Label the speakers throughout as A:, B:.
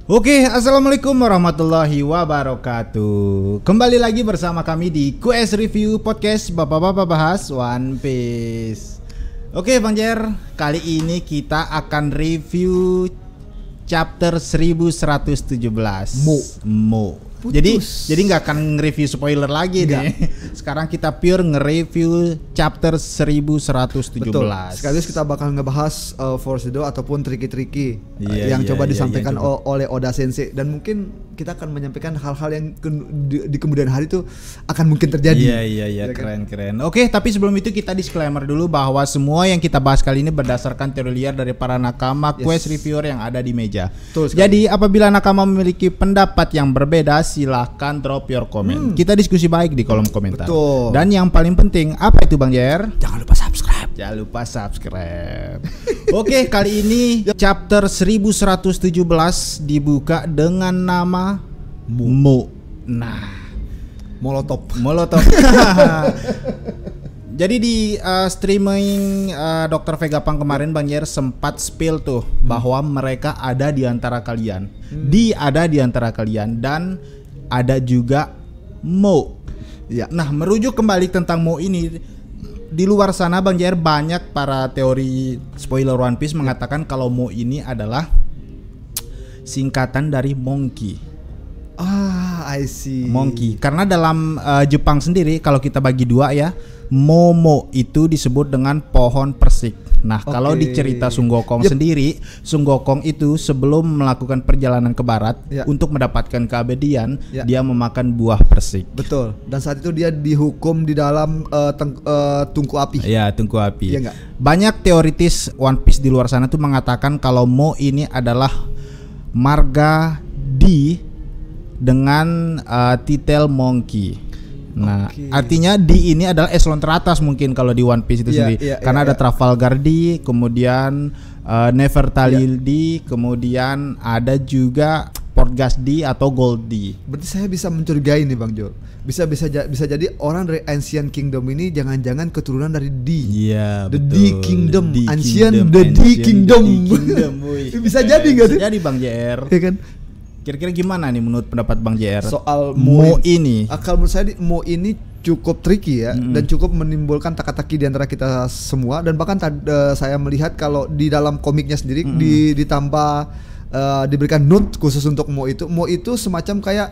A: Oke, assalamualaikum warahmatullahi wabarakatuh. Kembali lagi bersama kami di QS Review Podcast Bapak-bapak bahas One Piece. Oke Bang Jer, kali ini kita akan review chapter 1117 Mo. Jadi nggak akan nge-review spoiler lagi nih. Sekarang kita pure nge-review chapter 1117.
B: Betul. Sekaligus kita bakal ngebahas Force-do ataupun triki-triki yang coba disampaikan oleh Oda Sensei, dan mungkin kita akan menyampaikan hal-hal yang di kemudian hari itu akan mungkin terjadi.
A: Iya, keren. Oke, tapi sebelum itu kita disclaimer dulu bahwa semua yang kita bahas kali ini berdasarkan teori liar dari para nakama quest reviewer yang ada di meja. Jadi apabila nakama memiliki pendapat yang berbeda, silahkan drop your comment. Kita diskusi baik di kolom komentar.
B: Betul.
A: Dan yang paling penting, apa itu Bang Jer?
B: Jangan lupa subscribe.
A: Oke, kali ini chapter 1117 dibuka dengan nama Mo. Nah,
B: Molotov.
A: Jadi di streaming Dr. Vegapunk kemarin Bang Jer sempat spill tuh bahwa mereka ada di antara kalian. Ada di antara kalian dan ada juga Mo.
B: Ya.
A: Nah, merujuk kembali tentang Mo ini, di luar sana Bang Jer banyak para teori spoiler One Piece mengatakan kalau Mo ini adalah singkatan dari monkey.
B: I see.
A: Monkey. Karena dalam Jepang sendiri kalau kita bagi dua ya, Momo itu disebut dengan pohon persik. Nah, kalau di cerita Sun Gokong sendiri, Sun Gokong itu sebelum melakukan perjalanan ke barat untuk mendapatkan keabadian, dia memakan buah persik.
B: Betul. Dan saat itu dia dihukum di dalam tungku api.
A: Iya, tungku api.
B: Iya enggak?
A: Banyak teoritis One Piece di luar sana tuh mengatakan kalau Mo ini adalah marga D dengan titel monkey. Nah, artinya D ini adalah eselon teratas mungkin kalau di One Piece itu sendiri. Karena ada Trafalgar D, kemudian Nefertari D, kemudian ada juga Portgas D atau Gold D.
B: Berarti saya bisa mencurigai nih Bang Jo. Bisa jadi orang dari Ancient Kingdom ini jangan-jangan keturunan dari D.
A: Iya,
B: The
A: betul.
B: D Kingdom,
A: Ancient
B: The D Kingdom.
A: Bisa
B: jadi nggak sih?
A: Bisa jadi Bang JR.
B: Ya kan?
A: Kira-kira gimana nih menurut pendapat Bang JR
B: soal
A: Mo ini?
B: Kalau menurut saya Mo ini cukup tricky ya, dan cukup menimbulkan teka-teki di antara kita semua, dan bahkan saya melihat kalau di dalam komiknya sendiri ditambah diberikan note khusus untuk Mo itu semacam kayak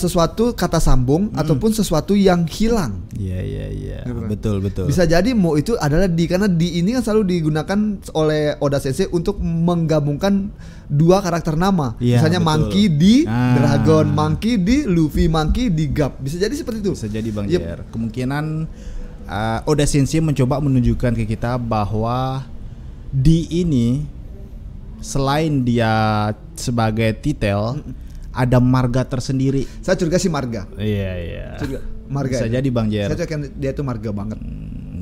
B: sesuatu kata sambung ataupun sesuatu yang hilang.
A: Iya. Betul.
B: Bisa jadi Mo itu adalah D, karena D ini kan selalu digunakan oleh Oda Sensei untuk menggabungkan dua karakter nama. Misalnya betul. Monkey D Dragon, Monkey D Luffy, Monkey D Gap. Bisa jadi seperti itu.
A: Bisa jadi Bang JR. Kemungkinan Oda Sensei mencoba menunjukkan ke kita bahwa D ini selain dia sebagai titel, ada marga tersendiri. Saya curiga sih marga. Iya.
B: Marga.
A: Bisa jadi Bang Jer.
B: Saya curiga dia itu marga banget.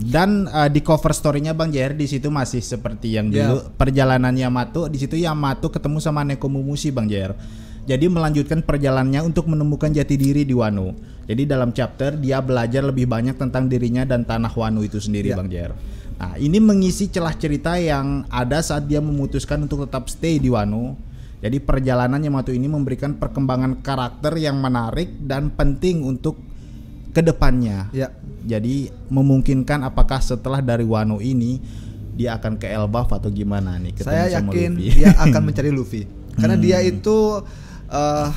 A: Dan di cover story-nya Bang Jer di situ masih seperti yang dulu perjalanan Yamato. Di situ Yamato ketemu sama Nekomamushi Bang Jer. Jadi melanjutkan perjalanannya untuk menemukan jati diri di Wano. Jadi dalam chapter dia belajar lebih banyak tentang dirinya dan tanah Wano itu sendiri Bang Jer. Nah, ini mengisi celah cerita yang ada saat dia memutuskan untuk tetap stay di Wano. Jadi perjalanan Yamato ini memberikan perkembangan karakter yang menarik dan penting untuk kedepannya. Jadi memungkinkan apakah setelah dari Wano ini dia akan ke Elbaf atau gimana nih?
B: Saya yakin dia akan mencari Luffy. Karena dia itu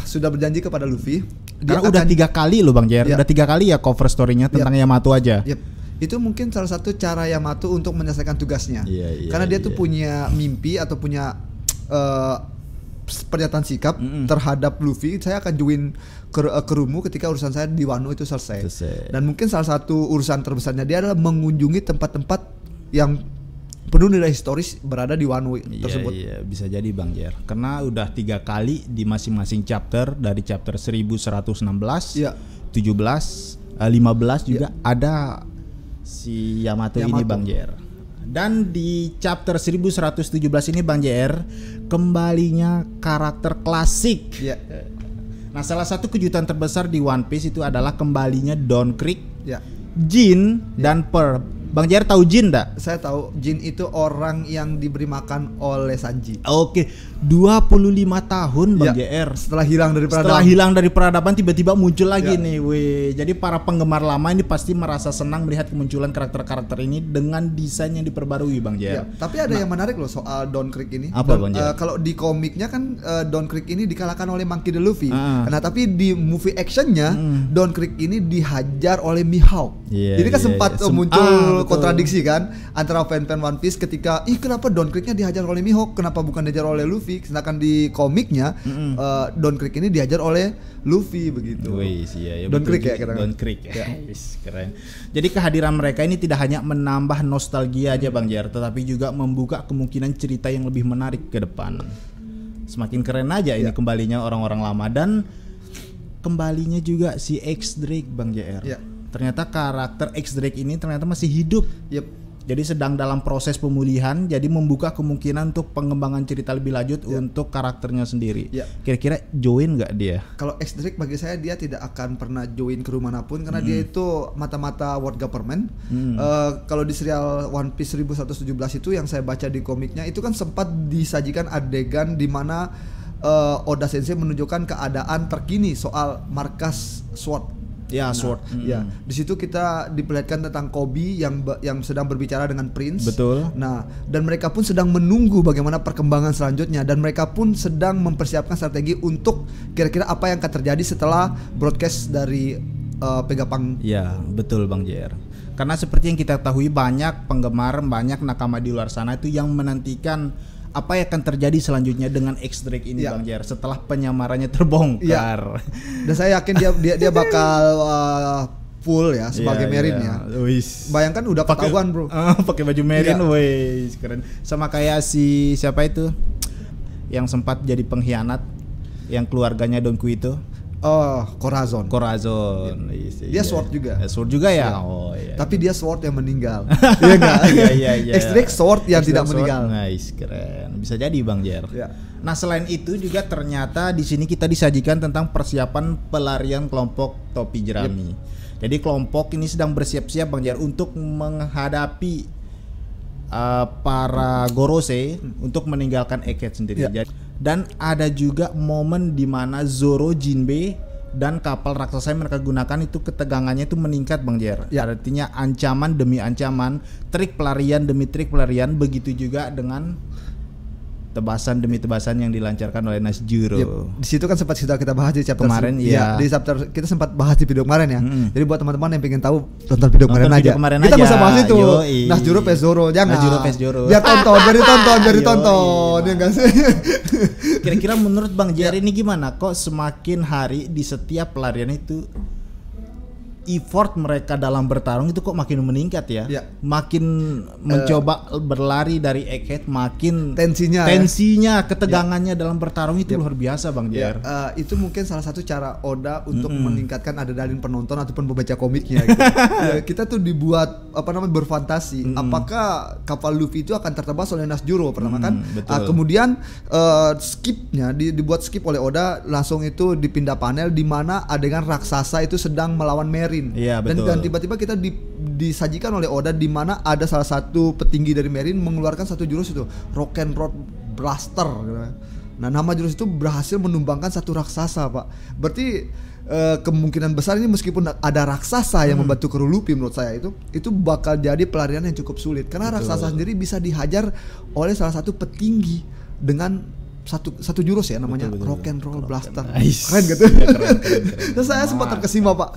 B: sudah berjanji kepada Luffy.
A: Karena udah 3 kali loh Bang Jer. Udah 3 kali ya cover story-nya tentang Yamato aja.
B: Itu mungkin salah satu cara Yamato untuk menyelesaikan tugasnya. Karena dia tuh punya mimpi atau punya pernyataan sikap terhadap Luffy. Saya akan join krumu ketika urusan saya di Wano itu selesai. Dan mungkin salah satu urusan terbesarnya dia adalah mengunjungi tempat-tempat yang penuh nilai historis berada di Wano tersebut.
A: Iya, bisa jadi Bang Jer. Karena udah 3 kali di masing-masing chapter, dari chapter 1116, 17, 15 juga ada si Yamato ini Bang Jer. Dan di chapter 1117 ini Bang JR kembalinya karakter klasik. Nah, salah satu kejutan terbesar di One Piece itu adalah kembalinya Don Krieg, Jin dan Pearl. Bang JR tahu Jin enggak?
B: Saya tahu. Jin itu orang yang diberi makan oleh Sanji.
A: Oke. 25 tahun Bang JR.
B: Setelah hilang dari peradaban.
A: Setelah hilang dari peradaban tiba-tiba muncul lagi nih, weh. Jadi para penggemar lama ini pasti merasa senang melihat kemunculan karakter-karakter ini dengan desain yang diperbarui Bang JR.
B: Tapi ada yang menarik loh soal Don Krieg ini.
A: Apa Bang JR?
B: Kalau di komiknya kan Don Krieg ini dikalahkan oleh Monkey D. Luffy. Nah, tapi di movie actionnya Don Krieg ini dihajar oleh Mihawk. Jadi kan sempat muncul kontradiksi kan antara fan-fan One Piece ketika kenapa Don Krieg-nya dihajar oleh Mihawk, kenapa bukan dihajar oleh Luffy? Sedangkan di komiknya Don Krieg ini diajar oleh Luffy begitu. Don Krieg ya keren.
A: Don Krieg ya. Keren. Jadi kehadiran mereka ini tidak hanya menambah nostalgia aja Bang Jer, tetapi juga membuka kemungkinan cerita yang lebih menarik ke depan. Semakin keren aja ini kembalinya orang-orang lama dan kembalinya juga si X Drake Bang JR. Ternyata karakter X Drake ini ternyata masih hidup. Jadi sedang dalam proses pemulihan, jadi membuka kemungkinan untuk pengembangan cerita lebih lanjut untuk karakternya sendiri. Kira-kira join nggak dia?
B: Kalau X Drake bagi saya dia tidak akan pernah join kru manapun karena dia itu mata-mata world government. Kalau di serial One Piece 1117 itu yang saya baca di komiknya itu kan sempat disajikan adegan di mana Oda Sensei menunjukkan keadaan terkini soal markas SWORD.
A: SWORD.
B: Di situ kita diperlihatkan tentang Kobe yang sedang berbicara dengan Prince.
A: Betul.
B: Nah, dan mereka pun sedang menunggu bagaimana perkembangan selanjutnya dan mereka pun sedang mempersiapkan strategi untuk kira-kira apa yang akan terjadi setelah broadcast dari Vegapunk.
A: Ya, betul Bang JR. Karena seperti yang kita ketahui banyak penggemar, banyak nakama di luar sana itu yang menantikan apa yang akan terjadi selanjutnya dengan X Drake ini Bang JR setelah penyamarannya terbongkar.
B: Dan saya yakin dia bakal full ya sebagai Marine ya. Bayangkan udah ketahuan bro.
A: Pakai baju Marine, wes keren. Sama kayak si siapa itu yang sempat jadi pengkhianat, yang keluarganya Donku itu.
B: Corazon. Dia SWORD juga.
A: SWORD juga ya.
B: Tapi dia SWORD yang meninggal. Iya enggak? X Drake SWORD yang tidak meninggal.
A: Nice, keren. Bisa jadi Bang Jer. Nah, selain itu juga ternyata di sini kita disajikan tentang persiapan pelarian kelompok topi jerami. Jadi kelompok ini sedang bersiap-siap Bang Jer untuk menghadapi para Gorosei untuk meninggalkan Egghead sendiri. Dan ada juga momen di mana Zoro, Jinbe dan kapal raksasa yang mereka gunakan itu ketegangannya itu meningkat Bang Jer. Artinya ancaman demi ancaman, trik pelarian demi trik pelarian, begitu juga dengan tebasan demi tebasan yang dilancarkan oleh Nasjuro.
B: Di situ kan sempat kita bahas di chapter
A: kemarin
B: di chapter kita sempat bahas di video kemarin ya. Jadi buat teman-teman yang pengen tahu tonton video kemarin aja. Kita bisa bahas itu. Nasjuro vs Zoro, jangan.
A: Nasjuro vs Zoro.
B: Biar ditonton ya enggak sih?
A: Kira-kira menurut Bang Jer ini gimana? Kok semakin hari di setiap pelarian itu effort mereka dalam bertarung itu kok makin meningkat ya? Makin mencoba berlari dari Egghead, makin tensinya, ketegangannya dalam bertarung itu luar biasa Bang Jer.
B: Itu mungkin salah satu cara Oda untuk meningkatkan adrenalin penonton ataupun pembaca komiknya gitu. Kita tuh dibuat berfantasi apakah kapal Luffy itu akan tertebas oleh Nasjuro pertama kan. Kemudian skipnya dibuat skip oleh Oda, langsung itu dipindah panel di mana adegan raksasa itu sedang melawan Mary. Dan tiba-tiba kita disajikan oleh Oda di mana ada salah satu petinggi dari Marine mengeluarkan satu jurus itu, Rock and Roll Blaster. Nah, nama jurus itu berhasil menumbangkan satu raksasa, Pak. Berarti kemungkinan besar ini meskipun ada raksasa yang membantu kru Luffy, menurut saya itu bakal jadi pelarian yang cukup sulit karena raksasa sendiri bisa dihajar oleh salah satu petinggi dengan satu jurus ya namanya Rock and Roll Blaster. Keren gitu. Keren. Terus saya sempat terkesima, Pak.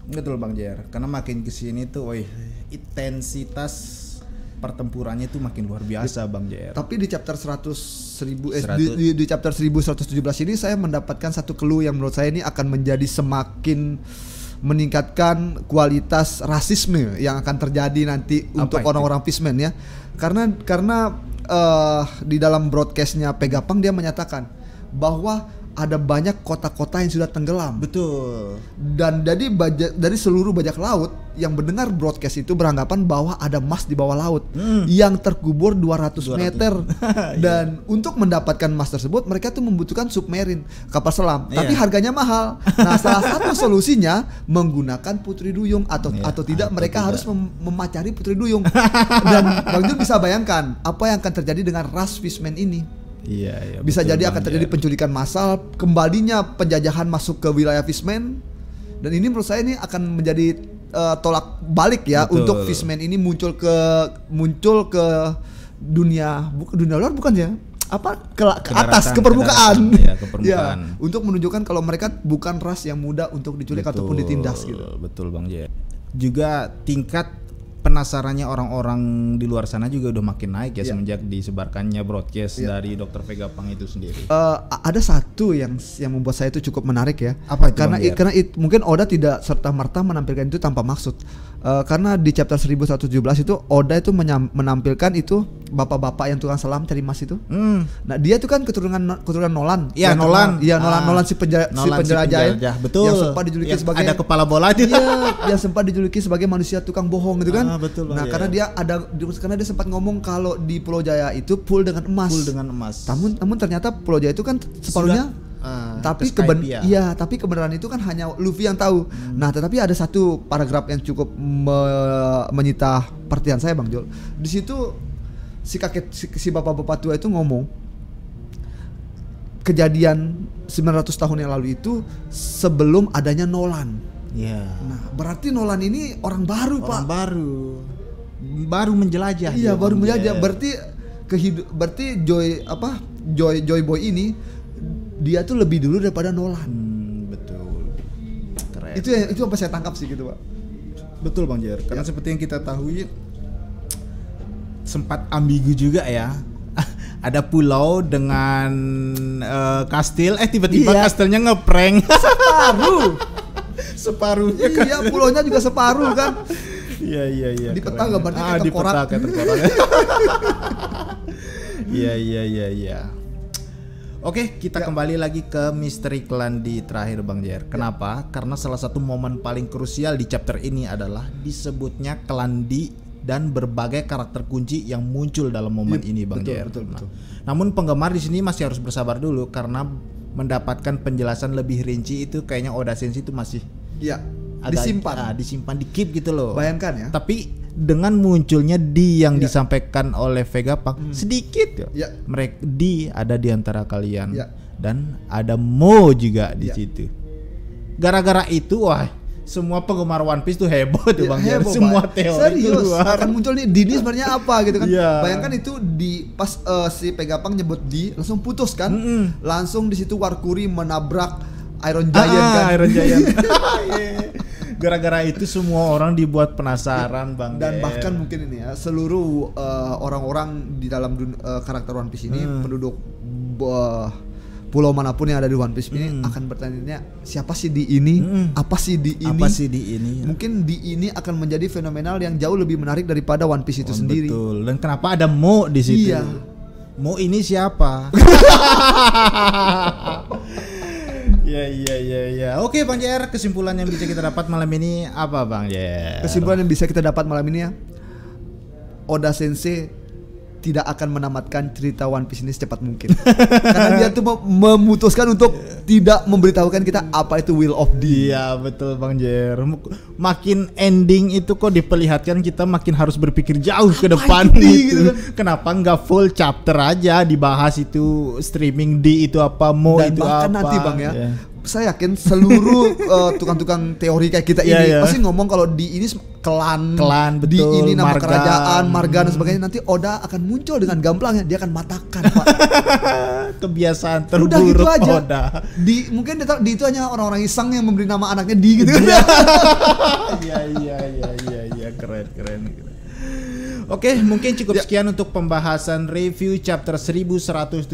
A: Betul Bang Jer, karena makin kesini tuh, intensitas pertempurannya itu makin luar biasa Bang Jer.
B: Tapi di chapter 100.000 di chapter 1117 ini saya mendapatkan satu clue yang menurut saya ini akan menjadi semakin meningkatkan kualitas rasisme yang akan terjadi nanti untuk orang-orang fishman ya. Karena di dalam broadcastnya Vegapunk dia menyatakan bahwa ada banyak kota-kota yang sudah tenggelam.
A: Betul. Dan
B: dari seluruh bajak laut yang mendengar broadcast itu beranggapan bahwa ada emas di bawah laut yang terkubur 200 meter. Dan untuk mendapatkan emas tersebut mereka tuh membutuhkan submarine, kapal selam. Tapi harganya mahal. Nah, salah satu solusinya menggunakan Putri Duyung atau tidak mereka harus memacari Putri Duyung. Dan Bang Jun bisa bayangkan apa yang akan terjadi dengan ras fishman ini.
A: Iya,
B: Bisa
A: betul,
B: jadi
A: Bang
B: akan terjadi
A: Jer.
B: penculikan massal, kembalinya penjajahan masuk ke wilayah Fishman. Dan ini menurut saya ini akan menjadi tolak balik ya
A: Betul.
B: untuk Fishman ini muncul ke dunia luar bukan ya? Ke atas, ke permukaan.
A: Ya, ke permukaan.
B: Ya, untuk menunjukkan kalau mereka bukan ras yang mudah untuk diculik ataupun ditindas gitu.
A: Betul Bang Jer. Juga tingkat penasarannya orang-orang di luar sana juga udah makin naik ya semenjak disebarkannya broadcast dari Dr. Vega Pang itu sendiri.
B: Ada satu yang membuat saya itu cukup menarik ya.
A: Apa itu,
B: karena
A: Bang Jer?
B: mungkin Oda tidak serta-merta menampilkan itu tanpa maksud. Karena di chapter 1117 itu Oda itu menampilkan itu bapak-bapak yang tukang selam cari emas itu. Nah, dia itu kan keturunan Nolan.
A: Iya, Nolan.
B: Iya, Nolan si penjelajah ya.
A: Betul.
B: Yang sempat dijuluki sebagai
A: ada kepala bola dia.
B: Iya, yang sempat dijuluki sebagai manusia tukang bohong gitu kan.
A: Betul, Bang
B: nah,
A: Jer.
B: karena dia sempat ngomong kalau di Pulau Jaya itu full dengan emas. Namun ternyata Pulau Jaya itu kan separuhnya tapi tapi kebenaran itu kan hanya Luffy yang tahu. Nah, tetapi ada satu paragraf yang cukup menyita perhatian saya, Bang Jol. Di situ si bapak-bapak tua itu ngomong kejadian 900 tahun yang lalu itu sebelum adanya Nolan.
A: Iya.
B: Nah, berarti Nolan ini orang baru, Pak.
A: Baru menjelajah.
B: Iya, baru menjelajah. Berarti Joy Boy ini dia tuh lebih dulu daripada Nolan.
A: Betul. Keren.
B: Itu apa saya tangkap sih gitu, Pak.
A: Betul Bang Jer. Karena seperti yang kita tahu sempat ambigu juga ya. Ada pulau dengan kastil, tiba-tiba kastilnya ngeprank. Separuhnya kan.
B: Iya, pulaunya juga separuh kan.
A: Iya.
B: Di peta gambarnya kayak
A: di
B: tengkorak.
A: peta kayak tengkorak. Iya. Oke, kita kembali lagi ke misteri Klandi terakhir Bang Jer. Kenapa? Karena salah satu momen paling krusial di chapter ini adalah disebutnya Klandi dan berbagai karakter kunci yang muncul dalam momen ini Bang Jer.
B: Betul.
A: Namun penggemar di sini masih harus bersabar dulu karena mendapatkan penjelasan lebih rinci itu kayaknya Oda Sensei itu masih disimpan di keep gitu loh.
B: Bayangkan ya.
A: Tapi dengan munculnya yang disampaikan oleh Vega Pang sedikit mereka ada di antara kalian dan ada Mo juga di situ. Gara-gara itu semua penggemar One Piece tuh heboh tuh Bang Jer. Semua teori keluar.
B: Akan muncul nih Dini sebenarnya apa gitu kan. Bayangkan itu pas si Vega Pang nyebut langsung putus kan. Langsung di situ Warkuri menabrak Iron Giant kan.
A: Iron Giant. Gara-gara itu semua orang dibuat penasaran Bang.
B: Dan bahkan mungkin ini ya seluruh orang-orang di dalam karakter One Piece ini penduduk pulau manapun yang ada di One Piece ini akan bertanya siapa sih di ini? Apa sih di ini? Mungkin di ini akan menjadi fenomenal yang jauh lebih menarik daripada One Piece itu sendiri.
A: Betul. Dan kenapa ada Mo di situ?
B: Iya.
A: Mo ini siapa? Iya. Oke Bang JR, kesimpulan yang bisa kita dapat malam ini apa Bang JR?
B: Kesimpulan yang bisa kita dapat malam ini ya, Oda Sensei tidak akan menamatkan cerita One Piece ini secepat mungkin. Karena dia tuh memutuskan untuk tidak memberitahukan kita apa itu Will of D.
A: Iya betul Bang JR. Makin ending itu kok diperlihatkan kita makin harus berpikir jauh ke depan gitu. Kenapa nggak full chapter aja dibahas itu streaming D itu apa, Mo
B: dan
A: itu
B: bahkan
A: apa.
B: nanti Bang ya. Saya yakin seluruh tukang-tukang teori kayak kita ini pasti ngomong kalau di ini klan
A: betul,
B: di ini nama
A: marga,
B: kerajaan, marga dan sebagainya. Nanti Oda akan muncul dengan gamblangnya, dia akan matakan Pak.
A: Kebiasaan
B: Udah
A: terburuk
B: gitu aja.
A: Oda.
B: Mungkin di itu hanya orang-orang iseng yang memberi nama anaknya di gitu kan.
A: Iya keren. Oke, mungkin cukup sekian untuk pembahasan review chapter 1117.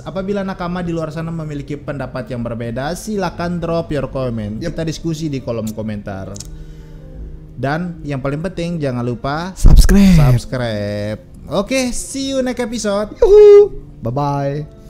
A: Apabila nakama di luar sana memiliki pendapat yang berbeda, silakan drop your comment. Kita diskusi di kolom komentar. Dan yang paling penting jangan lupa
B: subscribe.
A: Oke, see you next episode.
B: Bye bye.